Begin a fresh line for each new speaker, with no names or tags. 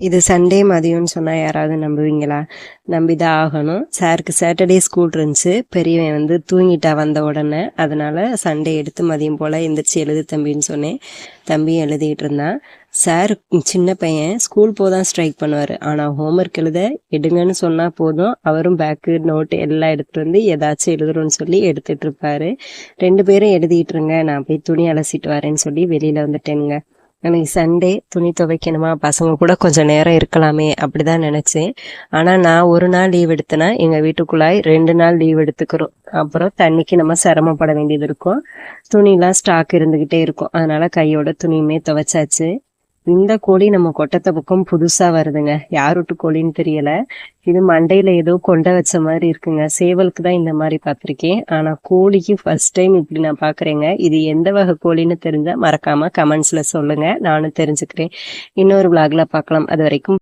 இது சண்டே மதியம்னு சொன்னா யாராவது நம்புவீங்களா? நம்பிதான் ஆகணும். சாருக்கு சாட்டர்டே ஸ்கூல் இருந்துச்சு. பெரியவன் வந்து தூங்கிட்டா வந்த உடனே. அதனால சண்டே எடுத்து மதியம் போல எந்திரிச்சு எழுது தம்பின்னு சொன்னேன். தம்பியும் எழுதிட்டு இருந்தான். சார் சின்ன பையன் ஸ்கூல் போதான் ஸ்ட்ரைக் பண்ணுவாரு. ஆனா ஹோம்ஒர்க் எழுத எடுங்கன்னு சொன்னா போதும், அவரும் பேக்கு நோட்டு எல்லாம் எடுத்துட்டு வந்து ஏதாச்சும் எழுதுறோன்னு சொல்லி எடுத்துட்டு இருப்பாரு. 2 பேரும் எழுதிட்டு இருங்க, நான் போய் துணி அலசிட்டு வரேன்னு சொல்லி வெளியில வந்துட்டேனுங்க. அன்னைக்கு சண்டே, துணி துவைக்கணுமா, பசங்க கூட கொஞ்சம் நேரம் இருக்கலாமே அப்படிதான் நினைச்சேன். ஆனா நான் ஒரு நாள் லீவ் எடுத்தேன்னா எங்க வீட்டுக்குள்ளாய் 2 நாள் லீவ் எடுத்துக்கிறோம். அப்புறம் தண்ணிக்கு நம்ம சிரமப்பட வேண்டியது இருக்கும். துணிலாம் ஸ்டாக் இருந்துகிட்டே இருக்கும். அதனால கையோட துணியுமே துவைச்சாச்சு. இந்த கோழி நம்ம கொட்டத்தை பக்கம் புதுசா வருதுங்க. யார் வீட்டு கோழின்னு தெரியல. இது மண்டையில ஏதோ கொண்ட வச்ச மாதிரி இருக்குங்க. சேவலுக்கு தான் இந்த மாதிரி பார்த்திருக்கேன். ஆனா கோழிக்கு ஃபர்ஸ்ட் டைம் இப்படி நான் பாக்குறேங்க. இது எந்த வகை கோழின்னு தெரிஞ்சா மறக்காம கமெண்ட்ஸ்ல சொல்லுங்க, நானும் தெரிஞ்சுக்கிறேன். இன்னொரு vlogல பார்க்கலாம். அது வரைக்கும்